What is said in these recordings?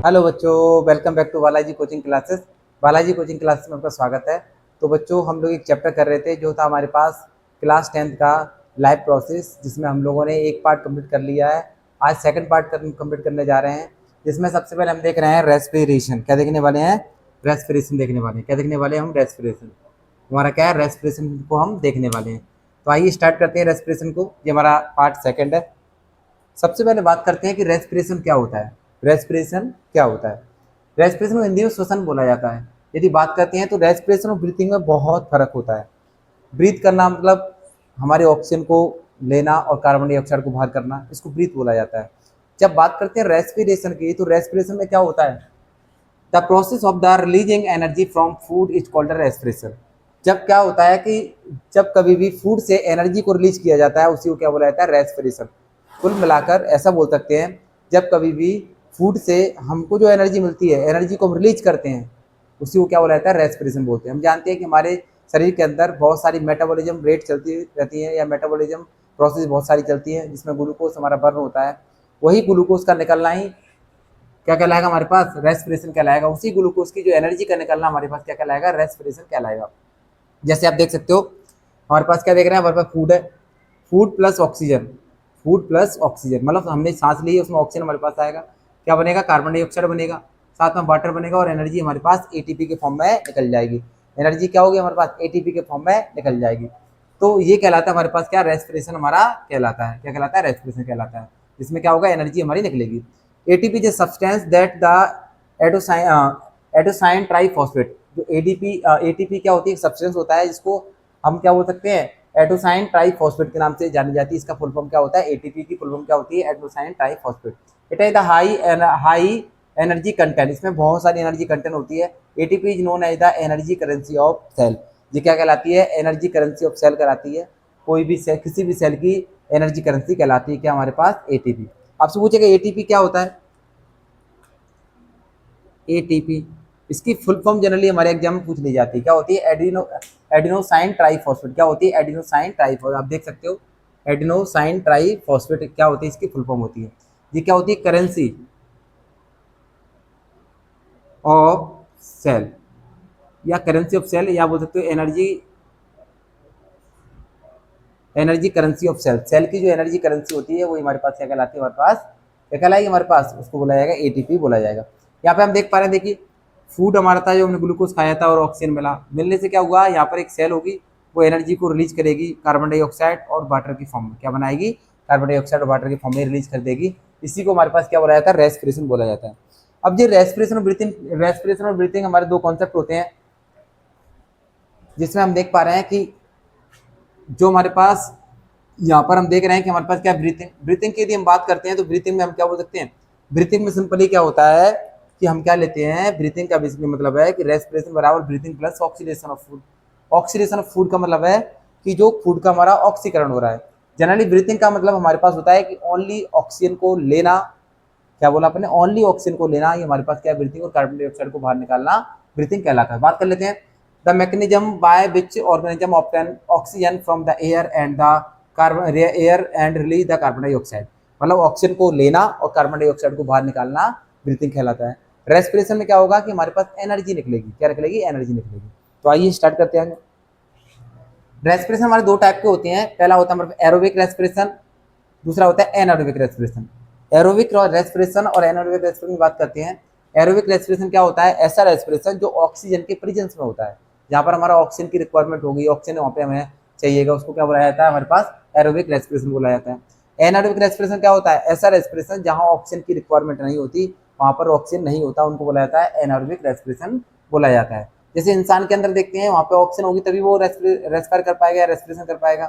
Hello बच्चों, welcome back to Balaji coaching classes. Balaji coaching classes में आपका स्वागत है। तो बच्चों, हम लोग एक चैप्टर कर रहे थे जो था हमारे पास क्लास 10th का लाइफ प्रोसेस, जिसमें हम लोगों ने एक पार्ट कंप्लीट कर लिया है। आज सेकंड पार्ट कंप्लीट करने जा रहे हैं, जिसमें सबसे पहले हम देख रहे हैं रेस्पिरेशन। क्या देखने वाले हैं? रेस्पिरेशन देखने वाले हैं। क्या देखने वाले हैं हम? रेस्पिरेशन। हमारा क्या है? रेस्पिरेशन को हम देखने वाले हैं। तो आइए स्टार्ट करते हैं रेस्पिरेशन को। ये हमारा पार्ट सेकेंड है। सबसे पहले बात करते हैं कि रेस्पिरेशन क्या होता है। रेस्पिरेशन क्या होता है? रेस्पिरेशन को हिंदी में श्वसन बोला जाता है। यदि बात करते हैं तो रेस्पिरेशन और ब्रीथिंग में बहुत फर्क होता है। ब्रीथ करना मतलब हमारे ऑक्सीजन को लेना और कार्बन डाइऑक्साइड को बाहर करना, इसको ब्रीथ बोला जाता है। जब बात करते हैं रेस्पिरेशन की, तो रेस्पिरेशन में क्या होता है? The process of the releasing energy from food is called respiration. जब क्या होता है कि जब कभी भी फूड से एनर्जी को रिलीज किया जाता है, उसी को क्या बोला जाता है? रेस्पिरेशन। कुल मिलाकर ऐसा बोल सकते हैं, जब कभी भी फूड से हमको जो एनर्जी मिलती है, एनर्जी को हम रिलीज करते हैं, उसी को क्या बोला जाता है? रेस्पिरेशन बोलते हैं। हम जानते हैं कि हमारे शरीर के अंदर बहुत सारी मेटाबॉलिज्म रेट चलती रहती है, या मेटाबॉलिज्म प्रोसेस बहुत सारी चलती है, जिसमें ग्लूकोज हमारा बर्न होता है। वही ग्लूकोज का निकलना ही क्या कहलाएगा? हमारे पास रेस्पिरेशन कहलाएगा। उसी ग्लूकोज की जो एनर्जी का निकलना हमारे पास क्या कहलाएगा? रेस्पिरेशन कहलाएगा। जैसे आप देख सकते हो, हमारे पास क्या देख रहे हैं? हमारे पास फूड है, food plus oxygen. Food plus oxygen मतलब हमने सांस ली है, उसमें ऑक्सीजन हमारे पास आएगा। क्या बनेगा? कार्बन डाइऑक्साइड बनेगा, साथ में वाटर बनेगा, और एनर्जी हमारे पास एटीपी के फॉर्म में निकल जाएगी। एनर्जी क्या होगी हमारे पास? एटीपी के फॉर्म में निकल जाएगी। तो ये कहलाता है हमारे पास क्या? रेस्पिरेशन हमारा कहलाता है। क्या कहलाता है? रेस्पिरेशन कहलाता है। जिसमें क्या होगा? एनर्जी हमारी निकलेगी। ATP is substance that the adenosine triphosphate. जो एडीपी एटीपी क्या होती है? एक सब्सटेंस होता है, जिसको हम क्या बोल सकते हैं? एडोसाइन ट्राइफॉस्फेट के नाम से जानी जाती है। इसका फुल फॉर्म क्या होता है? एटीपी की फुल फॉर्म क्या होती है? Adenosine triphosphate. It is the high energy content. इसमें बहुत सारी एनर्जी कंटेंट होती है। ATP is known as the energy currency of cell. ये क्या कहलाती है? एनर्जी करेंसी ऑफ सेल कहलाती है। कोई भी सेल, किसी भी सेल की एनर्जी करेंसी कहलाती है क्या? हमारे पास एटीपी। आपसे पूछेगा एटीपी क्या होता है? एटीपी, इसकी फुल फॉर्म जनरली हमारे एग्जाम में पूछ ली जाती है। क्या होती है? Adenosine triphosphate. क्या होती है? Adenosine triphosphate. आप देख सकते हो, एडिनोसाइन ट्राइफॉस्फेट क्या होती है? इसकी फुल फॉर्म होती है। ये क्या होती है? करेंसी ऑफ सेल, या करेंसी ऑफ सेल, या बोल सकते हो energy energy currency of cell. Cell की जो एनर्जी करेंसी होती है वो हमारे पास क्या कहलाती है? हमारे पास क्या कहलाएगी? हमारे पास उसको बोला जाएगा एटीपी बोला जाएगा। यहाँ पे हम देख पा रहे हैं, देखिए फूड हमारा था, जो हमने ग्लूकोज खाया था और ऑक्सीजन मिला, मिलने से क्या हुआ? यहाँ पर एक सेल होगी, वो एनर्जी को रिलीज करेगी कार्बन डाइऑक्साइड और वाटर की फॉर्म में। क्या बनाएगी? कार्बन डाइऑक्साइड और वाटर की फॉर्म में रिलीज कर देगी। इसी को हमारे पास क्या बोला जाता है? रेस्पिरेशन बोला जाता है। अब ये रेस्पिरेशन और ब्रीथिंग हमारे दो कॉन्सेप्ट होते हैं, जिसमें हम देख पा रहे हैं कि जो हमारे पास यहाँ पर हम देख रहे हैं कि हमारे पास क्या? ब्रीथिंग। ब्रीथिंग की यदि हम बात करते हैं तो ब्रीथिंग में हम क्या बोल सकते हैं? ब्रीथिंग में सिंपली क्या होता है कि हम क्या लेते हैं? ब्रीथिंग का बेसिकली मतलब है कि रेस्पिरेशन बराबर breathing plus oxidation of food. Oxidation of food का मतलब है कि जो फूड का हमारा ऑक्सीकरण हो रहा है। जनरली ब्रीथिंग का मतलब हमारे पास होता है कि ओनली ऑक्सीजन को लेना। क्या बोला आपने? ओनली ऑक्सीजन को लेना, ये हमारे पास क्या? ब्रीथिंग। और कार्बन डाइऑक्साइड को बाहर निकालना ब्रीथिंग कहलाता है। बात कर लेते हैं the mechanism by which organism obtain oxygen from the air and the carbon air and release the carbon dioxide. मतलब ऑक्सीजन को लेना और कार्बन डाइऑक्साइड को बाहर निकालना ब्रीथिंग कहलाता है। रेस्पिरेशन में क्या होगा कि हमारे पास एनर्जी निकलेगी। क्या निकलेगी? एनर्जी निकलेगी। तो आइए स्टार्ट करते हैं। रेस्पिरेशन हमारे दो टाइप के होते हैं। पहला होता है हमारे एरोबिक रेस्पिरेशन, दूसरा होता है एनारोबिक रेस्पिरेशन। एरोबिक रेस्पिरेशन और एनारोबिक रेस्पिरेशन की बात करते हैं। एरोबिक रेस्पिरेशन क्या होता है? ऐसा रेस्पिरेशन जो ऑक्सीजन के प्रेजेंस में होता है, जहाँ पर हमारा ऑक्सीजन की रिक्वायरमेंट होगी, ऑक्सीजन वहाँ पे हमें चाहिएगा, उसको क्या बोला जाता है? हमारे पास एरोबिक रेस्पिरेशन बोला जाता है। एनारोबिक रेस्पिरेशन क्या होता है? ऐसा रेस्पिरेशन जहाँ ऑक्सीजन की रिक्वायरमेंट नहीं होती, वहाँ पर ऑक्सीजन नहीं होता, उनको बोला जाता है एनारोबिक रेस्पिरेशन बोला जाता है। जैसे इंसान के अंदर देखते हैं, वहाँ पे ऑक्सीजन होगी तभी वो रेस्पायर कर पाएगा, रेस्पिरेशन कर पाएगा।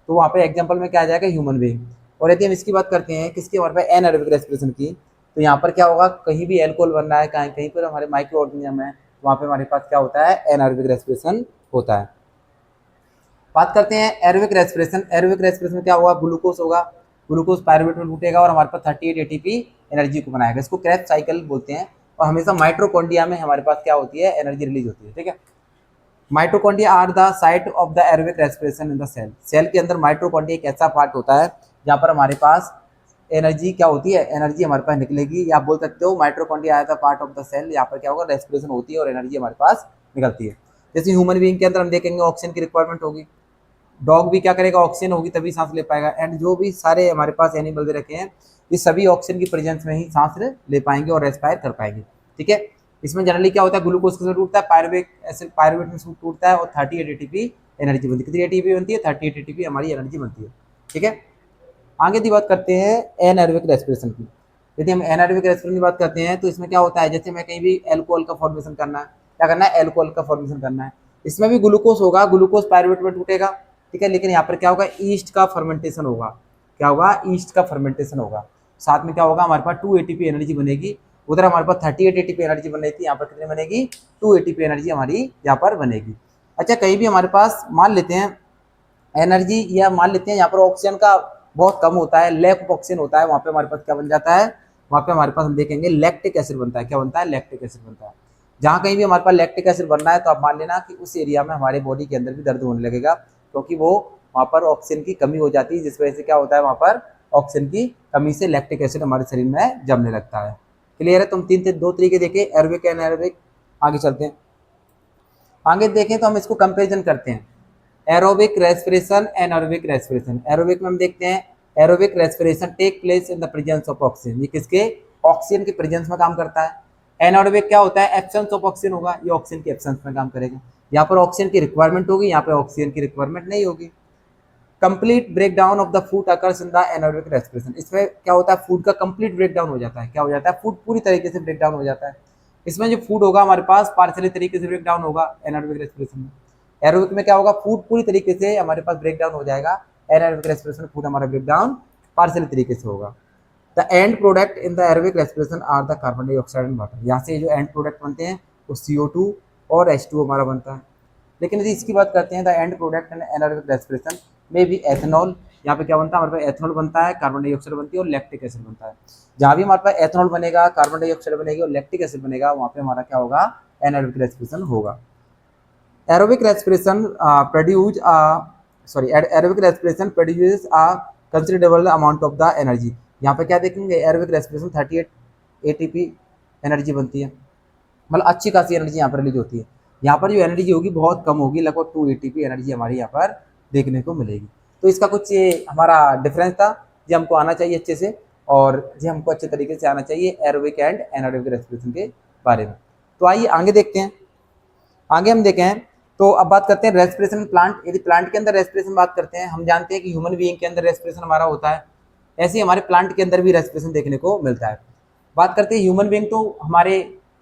तो वहाँ पे एग्जाम्पल में क्या आ जाएगा? Human being. और यदि हम इसकी बात करते हैं किसकी? हमारे पास एनारोबिक रेस्पिरेशन की, तो यहाँ पर क्या होगा? कहीं भी एल्कोहल बन रहा है, कहीं कहीं पर हमारे माइक्रो ऑर्गेनिज्म है, वहाँ पे हमारे पास क्या होता है? एनारोबिक रेस्पिरेशन होता है। बात करते हैं एरोबिक रेस्पिरेशन। एरोबिक रेस्पिरेशन में क्या होगा? ग्लूकोज होगा, ग्लूकोज पायरुवेट में लूटेगा और हमारे पास 38 एटीपी एनर्जी को बनाएगा। इसको क्रेब्स साइकिल बोलते हैं। और हमेशा माइट्रोकॉन्ड्रिया में हमारे पास क्या होती है? एनर्जी रिलीज होती है। ठीक है। Mitochondria are the site of the aerobic respiration in the cell. Cell के अंदर माइटोकॉन्ड्रिया एक ऐसा पार्ट होता है जहाँ पर हमारे पास एनर्जी क्या होती है, एनर्जी हमारे पास निकलेगी, या आप बोल सकते हो माइटोकॉन्ड्रिया आया था पार्ट ऑफ द सेल, यहाँ पर क्या होगा रेस्पिरेशन होती है और एनर्जी हमारे पास निकलती है। जैसे ह्यूमन बीइंग के अंदर हम देखेंगे ऑक्सीजन की रिक्वायरमेंट होगी, डॉग भी क्या करेगा, ऑक्सीजन होगी तभी सांस ले पाएगा, एंड जो भी सारे हमारे पास एनिमल दे रखे हैं ये सभी ऑक्सीजन की प्रेजेंस में ही सांस ले पाएंगे और रेस्पायर कर पाएंगे। ठीक है, इसमें जनरली क्या होता है, ग्लूकोज के साथ टूटता है, पायरुवेट एसिड पायरुवेट में टूटता है और 38 एटीपी एनर्जी बनती है। कितनी एटीपी बनती है, 38 एटीपी हमारी एनर्जी बनती है। ठीक है, आगे की बात करते हैं एनएरोबिक रेस्पिरेशन की। यदि हम एनएरोबिक रेस्पिरेशन की बात करते हैं तो इसमें क्या होता है, जैसे मैं कहीं भी एल्कोहल का फॉर्मेशन करना है, क्या करना है, एल्कोहल का फॉर्मेशन करना है, इसमें भी ग्लूकोज होगा, ग्लूकोज पायरुवेट में टूटेगा। ठीक है, लेकिन यहाँ पर क्या होगा, ईस्ट का फर्मेंटेशन होगा, क्या होगा, ईस्ट का फर्मेंटेशन होगा, साथ में क्या होगा, हमारे पास 2 एटीपी एनर्जी बनेगी। उधर हमारे पास 38 एटीपी एनर्जी बन रही थी, यहाँ पर कितनी बनेगी, 2 एटीपी एनर्जी हमारी यहाँ पर बनेगी। अच्छा, कहीं भी हमारे पास मान लेते हैं एनर्जी, या मान लेते हैं यहाँ पर ऑक्सीजन का बहुत कम होता है, लैक ऑफ ऑक्सीजन होता है, वहाँ पे हमारे पास क्या बन जाता है, वहाँ पे हमारे पास हम देखेंगे लैक्टिक एसिड बनता है। क्या बनता है, लैक्टिक एसिड बनता है। जहाँ कहीं भी हमारे पास लैक्टिक एसिड बनना है तो आप मान लेना कि उस एरिया में हमारे बॉडी के अंदर भी दर्द होने लगेगा, क्योंकि वो वहाँ पर ऑक्सीजन की कमी हो जाती है, जिस वजह से क्या होता है, वहाँ पर ऑक्सीजन की कमी से लैक्टिक एसिड हमारे शरीर में जमने लगता है। क्लियर है, तुम दो तरीके देखे, एरोबिक एंड एनारोबिक। आगे चलते हैं, आगे देखें तो हम इसको कंपेरिजन करते हैं, aerobic respiration, anaerobic respiration. Aerobic में हम देखते हैं aerobic respiration take place in the presence of oxygen, ये किसके, ऑक्सीजन के प्रेजेंस में काम करता है। एनारोबिक क्या होता है, एब्सेंस ऑफ ऑक्सीजन होगा, ये ऑक्सीजन के एब्सेंस में काम करेगा। यहाँ पर ऑक्सीजन की रिक्वायरमेंट होगी, यहाँ पर ऑक्सीजन की रिक्वायरमेंट नहीं होगी। Complete breakdown of the food occurs in the anaerobic respiration, इसमें क्या होता है, फूड का कंप्लीट ब्रेकडाउन हो जाता है। क्या हो जाता है, फूड पूरी तरीके से ब्रेकडाउन हो जाता है। इसमें जो फूड होगा हमारे पास पार्शियली तरीके से ब्रेकडाउन होगा एनारोबिक रेस्पिरेशन में। एरोबिक में क्या होगा, फूड पूरी तरीके से हमारे पास ब्रेकडाउन हो जाएगा, एनारोबिक रेस्पिरेशन में फूड हमारा ब्रेकडाउन पार्शियली तरीके से होगा। The end product in the aerobic respiration are the carbon dioxide and water, यहाँ से जो एंड प्रोडक्ट बनते हैं वो CO2 और H2 हमारा बनता है। लेकिन यदि इसकी बात करते हैं the end product in anaerobic respiration में भी एथेनॉल, यहाँ पे क्या बनता है, हमारे पास एथेनॉल बनता है, कार्बन डाइऑक्साइड बनती है और लैक्टिक एसिड बनता है। जहाँ भी हमारे पास एथेनॉल बनेगा, कार्बन डाइऑक्साइड बनेगी और लैक्टिक एसिड बनेगा, वहाँ पे हमारा क्या होगा, एनारोबिक रेस्पिरेशन होगा। Aerobic respiration aerobic respiration produces a considerable amount of the energy। यहाँ पे क्या देखेंगे, एरोबिक रेस्पिरेशन 38 ATP एनर्जी बनती है, मतलब अच्छी खासी एनर्जी यहाँ पर रिलीज होती है। यहाँ पर जो एनर्जी होगी बहुत कम होगी, लगभग 2 ATP एनर्जी हमारी यहाँ पर देखने को मिलेगी। तो इसका कुछ ये हमारा डिफरेंस था, ये हमको आना चाहिए अच्छे से, और ये हमको अच्छे तरीके से आना चाहिए एरोबिक एंड एनारोबिक रेस्पिरेशन के बारे में। तो आइए आगे देखते हैं, आगे हम देखें तो अब बात करते हैं रेस्पिरेशन प्लांट। यदि प्लांट के अंदर रेस्पिरेशन बात करते हैं, हम जानते हैं कि ह्यूमन बीइंग के अंदर रेस्पिरेशन हमारा होता है, ऐसे ही हमारे प्लांट के अंदर भी रेस्पिरेशन देखने को मिलता है। बात करते हैं ह्यूमन बीइंग, तो हमारे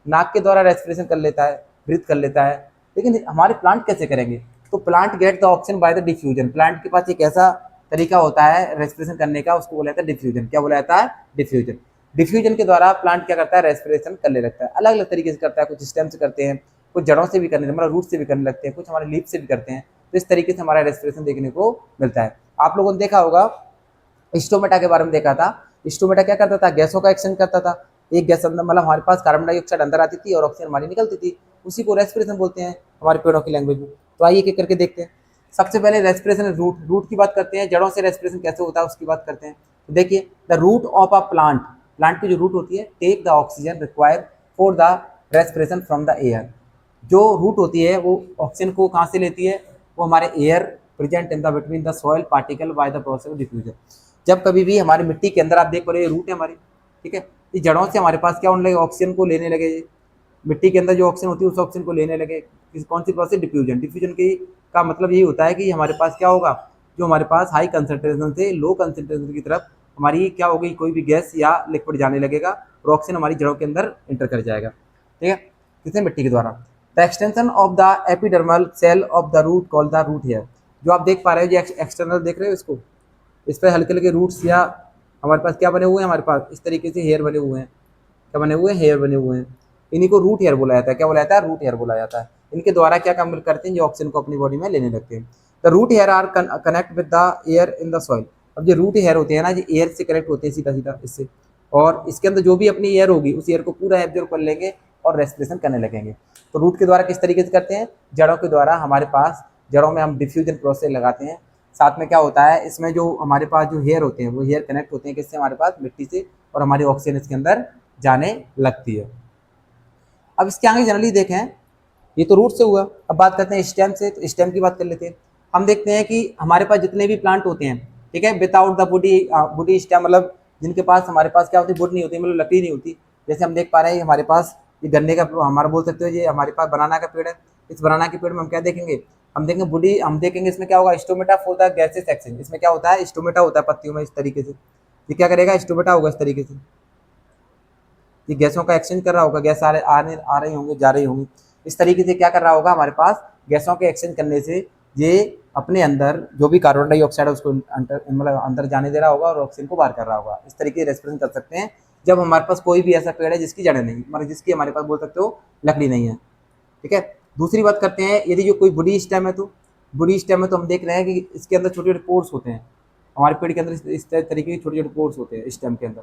नाक के द्वारा रेस्पिरेशन कर लेता है, ब्रीथ कर लेता है, लेकिन हमारे प्लांट कैसे करेंगे, तो plant get the oxygen by the diffusion. Plant के पास एक ऐसा तरीका होता है रेस्पिरेशन करने का, उसको बोला जाता है डिफ्यूजन। क्या बोला जाता है, डिफ्यूजन। डिफ्यूजन के द्वारा प्लांट क्या करता है, रेस्पिरेशन करने लगता है। अलग अलग तरीके से करता है, कुछ स्टेम से करते हैं, कुछ जड़ों से भी करने, मतलब रूट से भी करने लगते हैं, कुछ हमारे लीफ से भी करते हैं। तो इस तरीके से हमारा रेस्पिरेशन देखने को मिलता है। आप लोगों ने देखा होगा, स्टोमेटा के बारे में देखा था, स्टोमेटा क्या करता था, गैसों का एक्सचेंज करता था। एक गैस अंदर, मतलब हमारे पास कार्बन डाइऑक्साइड अंदर आती थी और ऑक्सीजन हमारी निकलती थी, उसी को रेस्पिरेशन बोलते हैं हमारे पेड़ों की लैंग्वेज में। तो आइए एक एक करके देखते हैं। सबसे पहले रेस्पिरेशन रूट, रूट की बात करते हैं, जड़ों से रेस्पिरेशन कैसे होता है उसकी बात करते हैं। तो देखिए, the root of a plant, plant की जो रूट होती है, take the oxygen required for the respiration from the air. जो रूट होती है वो ऑक्सीजन को कहाँ से लेती है, वो हमारे air present in the between the soil particle by the process of diffusion. जब कभी भी हमारी मिट्टी के अंदर आप देख पा रहे रूट है हमारी, ठीक है, इस जड़ों से हमारे पास क्या होने लगे, ऑक्सीजन को लेने लगे, मिट्टी के अंदर जो ऑक्सीजन होती है उस ऑक्सीजन को लेने लगे। कौन सी प्रोसेस, डिफ्यूजन। डिफ्यूजन की का मतलब यही होता है कि हमारे पास क्या होगा, जो हमारे पास हाई कंसंट्रेशन से लो कंसंट्रेशन की तरफ हमारी क्या होगी, कोई भी गैस या लिक्विड जाने लगेगा और ऑक्सीजन हमारी जड़ों के अंदर इंटर कर जाएगा, ठीक है, किसने, मिट्टी के द्वारा। The extension of the epidermal cell of the root called the root hair. जो आप देख पा रहे हो, जो एक्सटर्नल देख रहे हो इसको, इस पर हल्के हल्के रूट्स या हमारे पास क्या बने हुए हैं, हमारे पास इस तरीके से हेयर बने हुए हैं। क्या बने हुए हैं, हेयर बने हुए हैं। इन्हीं को रूट हेयर बोला जाता है। क्या बोला जाता है, रूट हेयर बोला जाता है। इनके द्वारा क्या काम करते हैं, जो ऑक्सीजन को अपनी बॉडी में लेने लगते हैं। The root hair are connect with the air in the soil. अब जो रूट हेयर होते हैं ना, जो एयर से कनेक्ट होते हैं सीधा सीधा इससे, और इसके अंदर जो भी अपनी एयर होगी उस एयर को पूरा एब्जॉर्ब कर लेंगे और रेस्पिरेशन करने लगेंगे। तो रूट के द्वारा किस तरीके से करते हैं, जड़ों के द्वारा हमारे पास, जड़ों में हम डिफ्यूजन प्रोसेस लगाते हैं, साथ में क्या होता है, इसमें जो हमारे पास जो हेयर होते हैं वो हेयर कनेक्ट होते हैं किससे, हमारे पास मिट्टी से, और हमारी ऑक्सीजन इसके अंदर जाने लगती है। अब इसके आगे जनरली देखें, ये तो रूट से हुआ। अब बात करते हैं स्टेम से, तो स्टेम की बात कर लेते हैं। हम देखते हैं कि हमारे पास जितने भी प्लांट होते हैं, ठीक है, without the body, body stem मतलब जिनके पास हमारे पास क्या होती है, वुड नहीं होती, मतलब लकड़ी नहीं होती। जैसे हम देख पा रहे हैं हमारे पास ये गन्ने का, हमारा बोल सकते हो ये हमारे पास बनाना का पेड़ है। इस बनाना के पेड़ में हम क्या देखेंगे, हम देखेंगे बॉडी, हम देखेंगे इसमें क्या होगा, stomata for the gases exchange. इसमें क्या होता है, स्टोमेटा होता है पत्तियों में इस तरीके से। ये क्या करेगा, स्टोमेटा होगा इस तरीके से, ये गैसों का एक्सचेंज कर रहा होगा, गैस आ रही होंगी, जा रही होंगी। इस तरीके से क्या कर रहा होगा, हमारे पास गैसों के एक्सचेंज करने से ये अपने अंदर जो भी कार्बन डाइऑक्साइड है उसको मतलब अंदर जाने दे रहा होगा और ऑक्सीजन को बाहर कर रहा होगा। इस तरीके से रेस्पिरेशन कर सकते हैं जब हमारे पास कोई भी ऐसा पेड़ है जिसकी जड़ें नहीं, मतलब जिसकी हमारे पास बोल सकते हो लकड़ी नहीं है, ठीक है। दूसरी बात करते हैं, यदि जो कोई बॉडी स्टेम है, तो बॉडी स्टेम में तो हम देख रहे हैं कि इसके अंदर छोटे छोटे पोर्स होते हैं। हमारे पेड़ के अंदर इस तरीके के छोटे छोटे पोर्स होते हैं स्टेम के अंदर।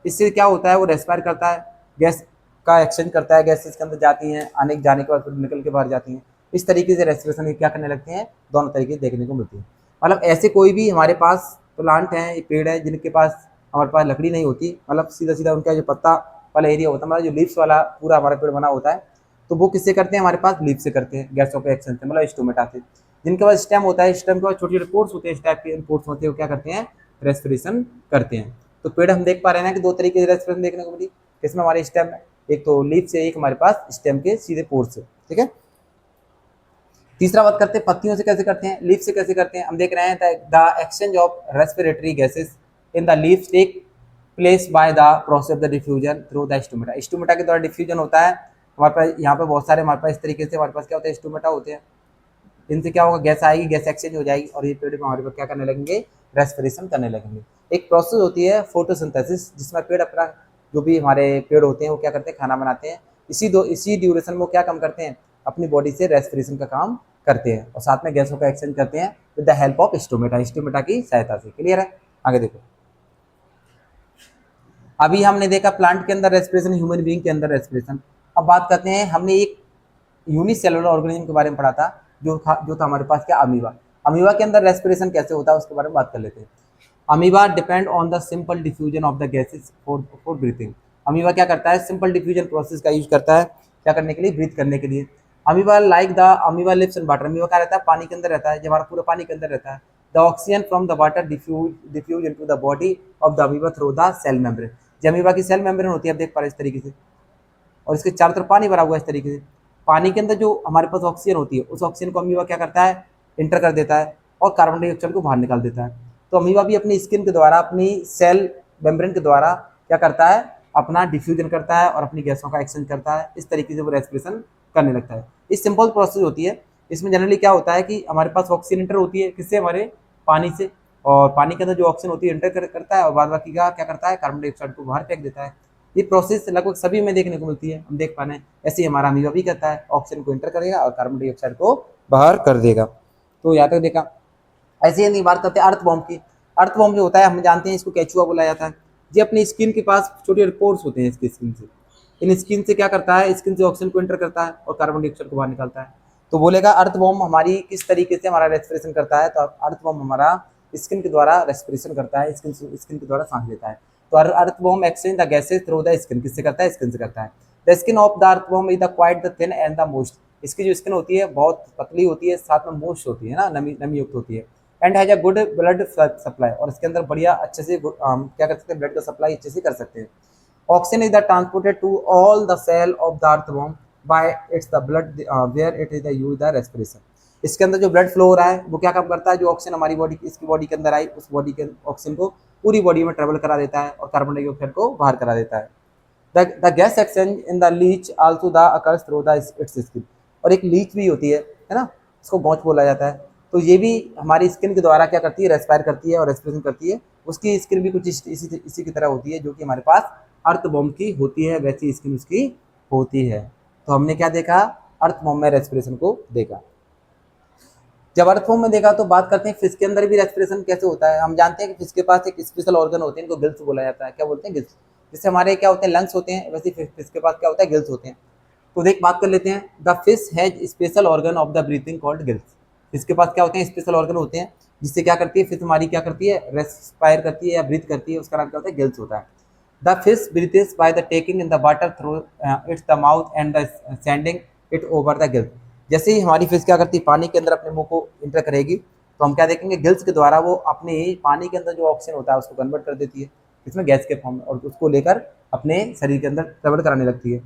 इससे क्या होता है, वो रेस्पायर करता है, गैस का एक्सचेंज करता है, गैस इसके अंदर जाती हैं, आने जाने के बाद फिर निकल के बाहर जाती हैं। इस तरीके से रेस्पिरेशन क्या करने लगते हैं, दोनों तरीके देखने को मिलती है। मतलब ऐसे कोई भी हमारे पास प्लांट हैं, पेड़ है जिनके पास हमारे पास लकड़ी नहीं होती, मतलब सीधा सीधा उनका जो पत्ता वाला एरिया होता है, मतलब जो लीव्स वाला पूरा हमारा पेड़ बना होता है, तो वो किससे करते हैं, हमारे पास लीव से करते हैं, गैसों के एक्सचेंज से, मतलब स्टोमेटा से। जिनके पास स्टेम होता है, स्टेम के पास छोटे छोटे पोर्स होते हैं, इस टाइप के पोर्स होते हैं, वो क्या करते हैं, रेस्पिरेशन करते हैं। तो पेड़ हम देख पा रहे हैं कि दो तरीके से रेस्पिरेशन देखने को मिली, इसमें हमारे स्टेम है, एक तो लीफ से, एक हमारे पास स्टेम के सीधे पोर्स से, ठीक है। तीसरा बात करते हैं पत्तियों से कैसे करते हैं, लीफ से कैसे करते हैं। हम देख रहे हैं the exchange of respiratory gases in the leaves take place by the process of the diffusion through the stomata. Stomata के द्वारा डिफ्यूजन होता है। हमारे पास यहाँ पे बहुत सारे हमारे पास इस तरीके से हमारे पास क्या होता है, स्टोमेटा होते हैं। इनसे क्या होगा, गैस आएगी, गैस एक्सचेंज हो जाएगी और ये पेड़ में हमारे पास क्या करने लगेंगे, रेस्पिरेशन करने लगेंगे। एक प्रोसेस होती है फोटोसिंथेसिस, जिसमें पेड़ अपना, जो भी हमारे पेड़ होते हैं वो क्या करते हैं, खाना बनाते हैं। इसी ड्यूरेशन में वो क्या काम करते हैं, अपनी बॉडी से रेस्पिरेशन का काम करते हैं और साथ में गैसों का एक्सचेंज करते हैं with the help of stomata, stomata की सहायता से। क्लियर है, आगे देखो। अभी हमने देखा प्लांट के अंदर रेस्पिरेशन, ह्यूमन बीइंग के अंदर रेस्पिरेशन। अब बात करते हैं, हमने एक यूनिसेलुलर ऑर्गेनिज्म के बारे में पढ़ा था, जो था हमारे पास क्या, अमीबा। अमीबा के अंदर रेस्पिरेशन कैसे होता है उसके बारे में बात कर लेते हैं। Amoeba depend on the simple diffusion of the gases for breathing. Amoeba क्या करता है, सिंपल डिफ्यूजन प्रोसेस का यूज करता है, क्या करने के लिए, ब्रीथ करने के लिए। Amoeba like the amoeba lives in water. Amoeba क्या रहता है, पानी के अंदर रहता है, जब हमारा पूरा पानी के अंदर रहता है। The oxygen from the water diffuse into the body of the amoeba through the cell membrane. जब अमीबा की सेल मेम्ब्रेन होती है, आप देख पा रहे हैं इस तरीके से, और इसके चारों तरफ पानी भरा हुआ है इस तरीके से। पानी के अंदर जो हमारे पास ऑक्सीजन होती है, उस ऑक्सीजन को अमीबा क्या करता है, इंटर कर देता है और कार्बन डाइऑक्साइड को बाहर निकाल देता है। तो अमीबा भी अपनी स्किन के द्वारा, अपनी सेल मेम्ब्रेन के द्वारा क्या करता है, अपना डिफ्यूजन करता है और अपनी गैसों का एक्सचेंज करता है। इस तरीके से वो रेस्पिरेशन करने लगता है। इस सिंपल प्रोसेस होती है। इसमें जनरली क्या होता है कि हमारे पास ऑक्सीजन इंटर होती है किससे, हमारे पानी से, और पानी के अंदर जो ऑक्सीजन होती है इंटर करता है और बाद बाकी का क्या करता है, कार्बन डाइऑक्साइड को बाहर फेंक देता है। ये प्रोसेस लगभग सभी में देखने को मिलती है, हम देख पा रहे हैं। ऐसे ही हमारा अमीबा भी करता है, ऑक्सीजन को इंटर करेगा और कार्बन डाइऑक्साइड को बाहर कर देगा। तो यहाँ तक देखा। ऐसे ही बात करते हैं अर्थवॉर्म की। अर्थवॉर्म जो होता है, हम जानते हैं इसको केचुआ बोला जाता है। ये अपनी स्किन के पास छोटे पोर्स होते हैं इसकी स्किन से। इन स्किन से क्या करता है, स्किन से ऑक्सीजन को इंटर करता है और कार्बन डाइऑक्साइड को बाहर निकालता है। तो बोलेगा अर्थवॉर्म हमारी किस तरीके से हमारा रेस्पिरेशन करता है, तो अर्थवॉर्म हमारा स्किन के द्वारा रेस्पिरेशन करता है, स्किन के द्वारा सांस लेता है। तो earthworm exchange the gases through the skin, किससे करता है, स्किन से करता है। The skin of the earthworm is the quite the thin and the most. इसकी जो स्किन होती है बहुत पतली होती है, साथ में मोस्ट होती है ना, नमी युक्त होती है। And has a good blood supply, और इसके अंदर बढ़िया अच्छे से क्या कर सकते हैं, ब्लड का सप्लाई अच्छे से कर सकते हैं। Oxygen is the transported to all the cell of the earthworm by its the blood where it is the use the respiration. इसके अंदर जो ब्लड फ्लो हो रहा है वो क्या काम करता है, जो ऑक्सीजन हमारी बॉडी, इसकी बॉडी के अंदर आई, उस बॉडी के ऑक्सीजन को पूरी बॉडी में ट्रेवल करा देता है और कार्बन डाइऑक्साइड को बाहर करा देता है। The gas exchange in the leech also the occurs through the its skin. और एक लीच भी होती है ना, इसको गौच बोला जाता है। तो ये भी हमारी स्किन के द्वारा क्या करती है, रेस्पायर करती है और रेस्पिरेशन करती है। उसकी स्किन भी कुछ इसी की तरह होती है, जो कि हमारे पास अर्थवॉर्म की होती है, वैसी स्किन उसकी होती है। तो हमने क्या देखा, अर्थवॉर्म में रेस्पिरेशन को देखा। जब अर्थवॉर्म में देखा तो बात करते हैं फिश के अंदर भी रेस्पिरेशन कैसे होता है। हम जानते हैं कि फिश के पास एक स्पेशल ऑर्गन होते हैं, इनको गिल्स बोला जाता है। क्या बोलते हैं, गिल्स। जैसे हमारे क्या होते हैं, लंग्स होते हैं, वैसे फिश के पास क्या होता है, गिल्स होते हैं। तो देख बात कर लेते हैं। The fish has special organ of the breathing called gills. Fish के पास क्या होते हैं, स्पेशल ऑर्गन होते हैं, जिससे क्या करती है फिश हमारी, क्या करती है, रेस्पायर करती है या ब्रीथ करती है, उसका नाम क्या होता है, गिल्स होता है। The fish breathes by the taking in the water through its the mouth and the sending it over the gills. जैसे ही हमारी फिश क्या करती है, पानी के अंदर अपने मुंह को इंटर करेगी, तो हम क्या देखेंगे, गिल्स के द्वारा वो अपने पानी के अंदर जो ऑक्सीजन होता है उसको कन्वर्ट कर देती है इसमें गैस के फॉर्म में, और उसको लेकर अपने शरीर के अंदर ट्रेवल कराने लगती है।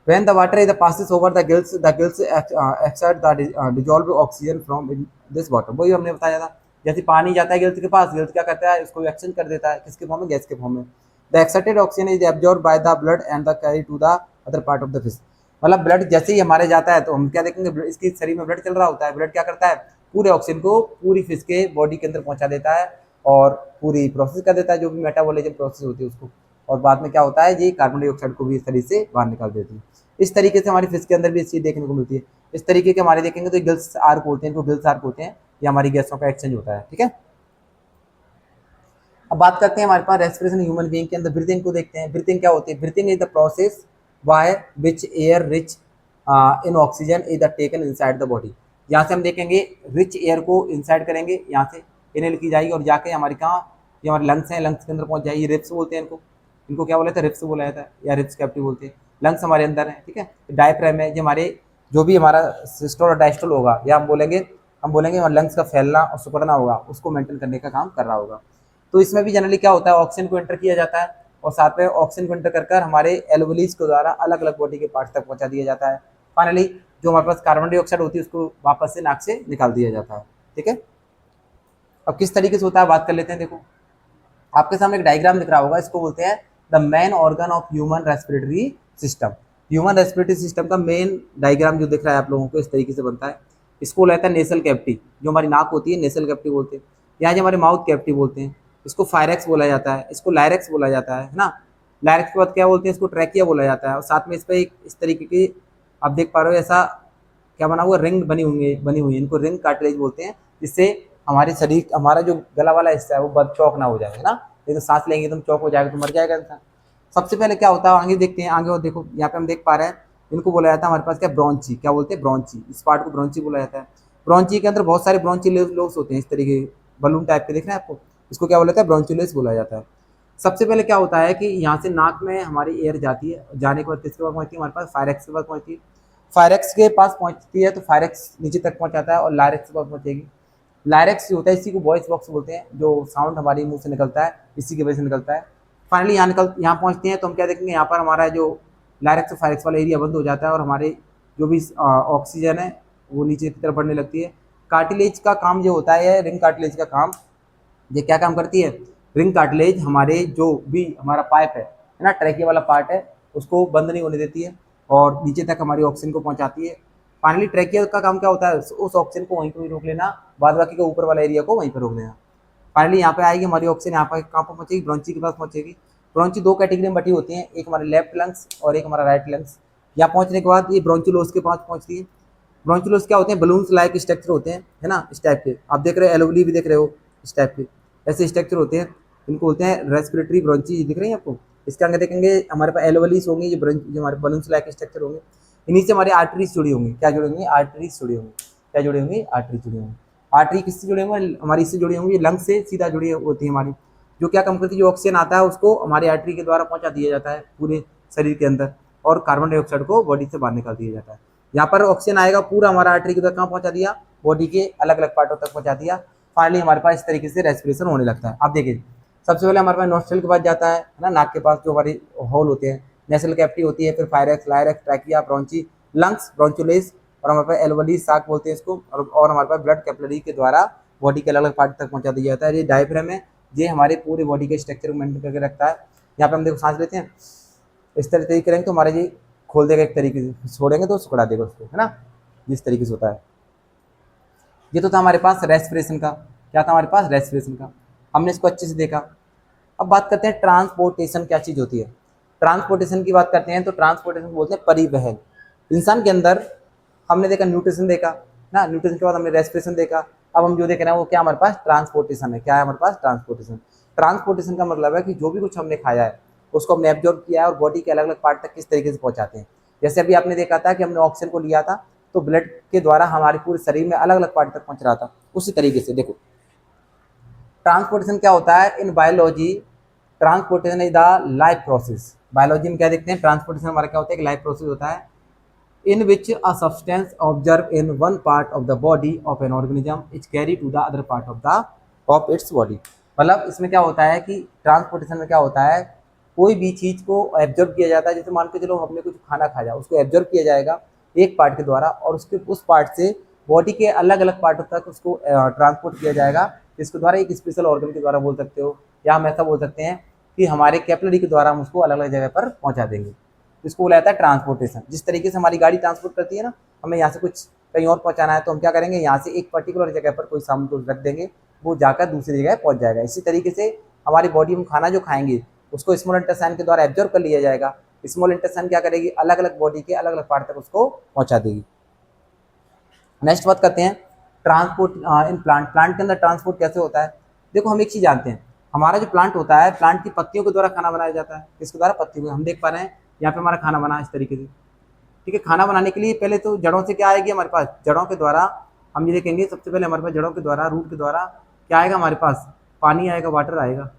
When the water is passes over the gills exert the dissolved oxygen from in this water। वही हमने बताया था, जैसे पानी जाता है गिल्स के पास, गिल्स क्या करता है, इसको एक्सचेंज कर देता है, किसके फॉर्म में, गैस के फॉर्म में। The exerted oxygen is absorb by the blood and the carry to the other part of the fish. मतलब ब्लड जैसे ही हमारे जाता है तो हम क्या देखेंगे, इसके शरीर में ब्लड चल रहा होता है, ब्लड क्या करता है, पूरे ऑक्सीजन को पूरी फिश के बॉडी के अंदर पहुंचा देता है और पूरी प्रोसेस कर देता है, जो भी मेटाबॉलिज्म प्रोसेस होती है उसको, और बाद में क्या होता है, ये कार्बन डाइऑक्साइड को भी इस शरीर से बाहर निकाल देती है। इस तरीके से हमारी फिश के अंदर भी इस चीज देखने को मिलती है। इस तरीके के हमारे देखेंगे तो गिल्स आर्क होते हैं, इनको गिल्स आर्क होते हैं, ये हमारी गैसों का एक्सचेंज होता है, ठीक है। अब बात करते हैं हमारे पास रेस्पिरेशन ह्यूमन बीइंग के अंदर ब्रीथिंग को देखते हैं। ब्रीथिंग क्या होती है, breathing is the process by which air rich in oxygen is the taken inside the body. यहाँ से हम देखेंगे रिच एयर को इनसाइड करेंगे, यहाँ से इनहेल की जाएगी और जाके हमारी कहाँ, ये हमारे लंग्स हैं, लंग्स के अंदर पहुंच जाएगी, रिप्स बोलते हैं इनको, इनको क्या बोला था, रिप्स बोला जाता है या रिप्स कैविटी बोलते हैं। लंग्स हमारे अंदर है, ठीक है। डायफ्राम है, जो हमारे जो भी हमारा सिस्टोल और डायस्टोल होगा, या हम बोलेंगे लंग्स का फैलना और सिकुड़ना होगा, उसको मेंटेन करने का काम कर रहा होगा। तो इसमें भी जनरली क्या होता है, ऑक्सीजन को एंटर किया जाता है और साथ में ऑक्सीजन को एंटर कर हमारे एल्वोलीज के द्वारा अलग अलग बॉडी के पार्ट्स तक पहुंचा दिया जाता है। फाइनली जो हमारे पास कार्बन डाइऑक्साइड होती है उसको वापस से नाक से निकाल दिया जाता है, ठीक है। अब किस तरीके से होता है बात कर लेते हैं। देखो आपके सामने एक डायग्राम दिख रहा होगा, इसको बोलते हैं the main organ of human respiratory system. Human respiratory system का मेन डायग्राम जो दिख रहा है आप लोगों को, इस तरीके से बनता है। इसको लेता है नेसल कैविटी, जो हमारी नाक होती है नेसल कैविटी बोलते हैं, यहाँ जो हमारे माउथ कैविटी बोलते हैं, इसको फायरेक्स बोला जाता है, इसको लायरेक्स बोला जाता है ना। लायरेक्स के बाद क्या बोलते हैं, इसको ट्रैकिया बोला जाता है, और साथ में इस पर एक इस तरीके की आप देख पा रहे हो ऐसा क्या बना हुआ, रिंग बनी हुई है, इनको रिंग कार्टिलेज बोलते हैं, जिससे हमारे शरीर, हमारा जो गला वाला हिस्सा है वो चौक ना हो जाए, है ना। नहीं तो सांस लेंगे तुम चौक हो जाएगा तो मर जाएगा इंसान। सबसे पहले क्या होता है, आगे देखते हैं, आगे और देखो यहाँ पे हम देख पा रहे हैं, इनको बोला जाता है हमारे पास क्या, ब्रॉन्ची, क्या बोलते हैं, ब्रॉन्ची, इस पार्ट को ब्रॉन्ची बोला जाता है। ब्रॉन्ची के अंदर बहुत सारे ब्रॉन्चुलेस होते हैं, इस तरीके बलून टाइप के दिख रहे हैं आपको, इसको क्या बोला जाता है, ब्रॉन्चुलेस बोला जाता है। सबसे पहले क्या होता है कि यहाँ से नाक में हमारी एयर जाती है, जाने के बाद किसके पास पहुंचती है, हमारे पास फायरेक्स के पास पहुंचती है। फायरेक्स के पास पहुंचती है तो फायरेक्स नीचे तक पहुंचाता है और लायरेक्स के पास पहुंचेगी। लायरेक्स जो होता है इसी को वॉइस बॉक्स बोलते हैं, जो साउंड हमारे मुंह से निकलता है इसी की वजह से निकलता है। फाइनली यहाँ पहुंचते हैं तो हम क्या देखेंगे, यहाँ पर हमारा जो लायरेक्स और फायरेक्स वाला एरिया बंद हो जाता है और हमारे जो भी ऑक्सीजन है वो नीचे की तरफ बढ़ने लगती है। कार्टिलेज का काम जो होता है, रिंग कार्टिलेज का काम, ये क्या काम करती है, रिंग कार्टिलेज हमारे जो भी हमारा पाइप है ना, ट्रैकिया वाला पार्ट है, उसको बंद नहीं होने देती है और नीचे तक हमारी ऑक्सीजन को पहुंचाती है। फाइनली ट्रैकिया का काम क्या होता है, उस ऑक्सीजन को वहीं पर रोक लेना, बाद बाकी का ऊपर वाला एरिया को वहीं पर रोक लेना। फाइनली यहाँ पे आएगी हमारी ऑक्सीजन, यहाँ पर कहाँ पर पहुंचेगी, ब्रॉन्ची के पास पहुंचेगी। ब्रॉन्ची दो कैटेगरी में बटी होती हैं, एक हमारे लेफ्ट लंग्स और एक हमारा राइट लंग्स। यहाँ पहुंचने के बाद ये ब्रोंचुलोस के पास पहुंचती है। ब्रोंचुलोस क्या होते हैं, बलून्स लाइक स्ट्रक्चर होते हैं, है ना, इस टाइप के आप देख रहे हो, एलोवली भी देख रहे हो, इस टाइप के ऐसे स्ट्रक्चर होते हैं, इनको बोलते हैं रेस्पिरेटरी ब्रोंची, दिख रही है आपको। इसके आगे देखेंगे हमारे पास एलोवलीज होंगी, जो हमारे बलून्स लाइक स्ट्रक्चर होंगे, इन्हीं से हमारी आर्टरीज जुड़ी होंगी, क्या जुड़ी होंगी, आर्टरीज जुड़ी होंगी, क्या जुड़ी होंगी, आर्टरी जुड़ी होंगी। आर्टरी किससे जुड़े होंगे, हमारी इससे जुड़ी होंगी, लंग से सीधा जुड़ी होती है हमारी, जो क्या काम करती है, जो ऑक्सीजन आता है उसको हमारी आर्टरी के द्वारा पहुंचा दिया जाता है पूरे शरीर के अंदर, और कार्बन डाइऑक्साइड को बॉडी से बाहर निकाल दिया जाता है। यहाँ पर ऑक्सीजन आएगा पूरा हमारा आर्टरी के द्वारा कहाँ पहुंचा दिया, बॉडी के अलग अलग पार्टों तक पहुंचा दिया। फाइनली हमारे पास इस तरीके से रेस्पिरेशन होने लगता है। अब देखिए सबसे पहले हमारे पास नोस्ट्रल के पास जाता है ना, नाक के पास जो हमारी होल होते हैं, नेसल कैविटी होती है, फिर फायरेक्स, लायरेक्स, ट्रैकिया, ब्रोंची, लंग्स, ब्रोंचुलेस, और हमारे पास एल्वोली साक बोलते हैं इसको, और हमारे पास ब्लड कैपिलरी के द्वारा बॉडी के अलग अलग पार्ट तक पहुंचा दिया जाता है। ये डायफ्राम है, ये हमारे पूरे बॉडी के स्ट्रक्चर को मेंटेन करके रखता है। यहाँ पे हम देखो सांस लेते हैं, इस तरीके करेंगे तो हमारे ये खोल देगा एक तरीके से, छोड़ेंगे तो सुकड़ा देगा उसको, है ना, जिस तरीके से होता है। ये तो था हमारे पास रेस्पिरेशन का, क्या था हमारे पास, रेस्पिरेशन का, हमने इसको अच्छे से देखा। अब बात करते हैं ट्रांसपोर्टेशन क्या चीज़ होती है। ट्रांसपोर्टेशन की बात करते हैं तो ट्रांसपोर्टेशन बोलते हैं परिवहन। इंसान के अंदर हमने देखा न्यूट्रिशन देखा ना, न्यूट्रिशन के बाद हमने रेस्पिरेशन देखा, अब हम जो देख रहे हैं वो क्या हमारे पास ट्रांसपोर्टेशन है। क्या है हमारे पास, ट्रांसपोर्टेशन। ट्रांसपोर्टेशन का मतलब है कि जो भी कुछ हमने खाया है उसको हमने एब्जॉर्ब किया है और बॉडी के अलग अलग पार्ट तक किस तरीके से पहुंचाते हैं। जैसे अभी आपने देखा था कि हमने ऑक्सीजन को लिया था तो ब्लड के द्वारा हमारे पूरे शरीर में अलग अलग पार्ट तक पहुंच रहा था। उसी तरीके से देखो ट्रांसपोर्टेशन क्या होता है in biology, transportation is the life process. Biology में क्या देखते हैं, ट्रांसपोर्टेशन हमारा क्या होता है, एक लाइफ प्रोसेस होता है in which a substance observed in one part of the body of an organism is carried to the other part of its body। मतलब इसमें क्या होता है कि ट्रांसपोर्टेशन में क्या होता है, कोई भी चीज़ को एब्जॉर्ब किया जाता है। जैसे मान के चलो हमने कुछ खाना खाया, उसको एब्जॉर्ब किया जाएगा एक पार्ट के द्वारा और उसके उस पार्ट से बॉडी के अलग अलग पार्टों तक उसको ट्रांसपोर्ट किया जाएगा, जिसके द्वारा एक स्पेशल ऑर्गन के द्वारा बोल सकते हो, या हम ऐसा बोल सकते हैं कि हमारे कैपिलरी के द्वारा हम उसको अलग अलग जगह पर पहुँचा देंगे। इसको बोला जाता है ट्रांसपोर्टेशन। जिस तरीके से हमारी गाड़ी ट्रांसपोर्ट करती है ना, हमें यहाँ से कुछ कहीं और पहुँचाना है तो हम क्या करेंगे, यहाँ से एक पर्टिकुलर जगह पर कोई सामान को रख देंगे, वो जाकर दूसरी जगह पहुँच जाएगा। इसी तरीके से हमारी बॉडी में खाना जो खाएंगे उसको स्मॉल इंटेस्टाइन के द्वारा एब्जॉर्ब कर लिया जाएगा। स्मॉल इंटेस्टाइन क्या करेगी, अलग अलग बॉडी के अलग अलग पार्ट तक उसको पहुँचा देगी। नेक्स्ट बात करते हैं ट्रांसपोर्ट इन प्लांट। प्लांट के अंदर ट्रांसपोर्ट कैसे होता है, देखो हम एक चीज़ जानते हैं, हमारा जो प्लांट होता है, प्लांट की पत्तियों के द्वारा खाना बनाया जाता है। किसके द्वारा, पत्तियों। हम देख पा रहे हैं यहाँ पे हमारा खाना बना इस तरीके से, ठीक है। खाना बनाने के लिए पहले तो जड़ों से क्या आएगी हमारे पास, जड़ों के द्वारा हम ये देखेंगे सबसे पहले हमारे पास जड़ों के द्वारा, रूट के द्वारा क्या आएगा हमारे पास, पानी आएगा, वाटर आएगा,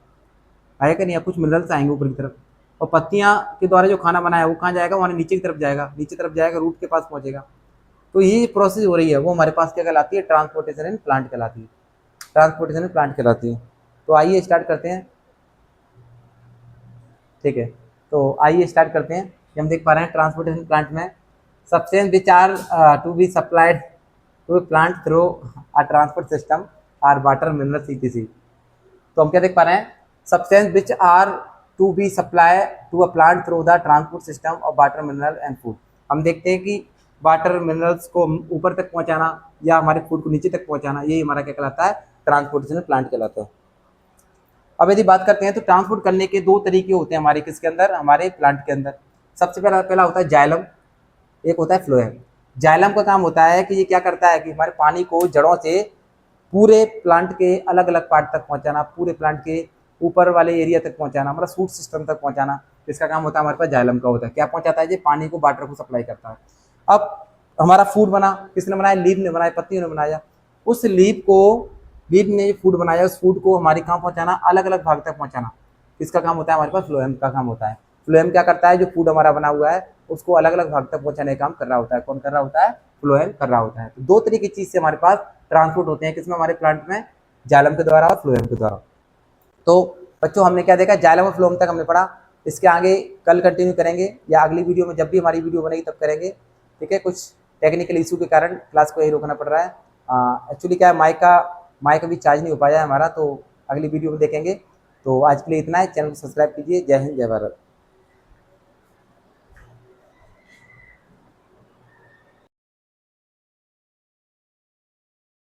आएगा नहीं, कुछ मिनरल्स आएंगे ऊपर की तरफ। और पत्तियां के द्वारा जो खाना बनाया वो कहाँ जाएगा, वहाँ नीचे की तरफ जाएगा, नीचे तरफ जाएगा, रूट के पास पहुँचेगा। तो ये प्रोसेस हो रही है वो हमारे पास क्या कहलाती है, ट्रांसपोर्टेशन इन प्लांट कहलाती है, ट्रांसपोर्टेशन इन प्लांट कहलाती है। तो आइए स्टार्ट करते हैं, ठीक है। तो आइए स्टार्ट करते हैं। हम देख पा रहे हैं ट्रांसपोर्टेशन प्लांट में substance which are to be supplied to plant through a transport system are water minerals etc। तो हम क्या देख पा रहे हैं, substance which are to be supply to a plant through the transport system of water mineral and food. हम देखते हैं कि वाटर मिनरल्स को ऊपर तक पहुंचाना या हमारे फूड को नीचे तक पहुंचाना, ये हमारा क्या कहलाता है, ट्रांसपोर्टेशन प्लांट कहलाता है। अब यदि बात करते हैं तो ट्रांसपोर्ट करने के दो तरीके होते हैं हमारे किसके अंदर, हमारे प्लांट के अंदर। सबसे पहला होता है जाइलम, एक होता है फ्लोएम। जाइलम का काम होता है कि ये क्या करता है कि हमारे पानी को जड़ों से पूरे प्लांट के अलग अलग पार्ट तक पहुंचाना, पूरे प्लांट के ऊपर वाले एरिया तक पहुंचाना, मतलब सूट सिस्टम तक पहुंचाना, इसका काम होता है हमारे पास जाइलम का होता है। क्या पहुंचाता है, ये पानी को, वाटर को सप्लाई करता है। अब हमारा फूड बना, किसने बनाया, लीफ ने बनाया, पत्तियों ने बनाया। उस लीफ ने फूड बनाया, उस फूड को हमारे कहाँ पहुंचाना, अलग अलग भाग तक पहुंचाना, किसका काम होता है, हमारे पास फ्लोएम का काम होता है। फ्लोएम क्या करता है, जो फूड हमारा बना हुआ है उसको अलग अलग भाग तक पहुंचाने का काम कर रहा होता है। कौन कर रहा होता है, फ्लोएम कर रहा होता है। तो दो तरीके की चीज से हमारे पास ट्रांसपोर्ट होते हैं, किसमें, हमारे प्लांट में, जाइलम के द्वारा और फ्लोएम के द्वारा। तो बच्चों हमने क्या देखा, जाइलम और फ्लोएम तक हमने पढ़ा। इसके आगे कल कंटिन्यू करेंगे या अगली वीडियो में, जब भी हमारी वीडियो बनेगी तब करेंगे, ठीक है। कुछ टेक्निकल इशू के कारण क्लास को यही रोकना पड़ रहा है। एक्चुअली क्या है, माइक अभी चार्ज नहीं हो पाया है हमारा, तो अगली वीडियो में देखेंगे। तो आज के लिए इतना है, चैनल को सब्सक्राइब कीजिए। जय हिंद, जय भारत।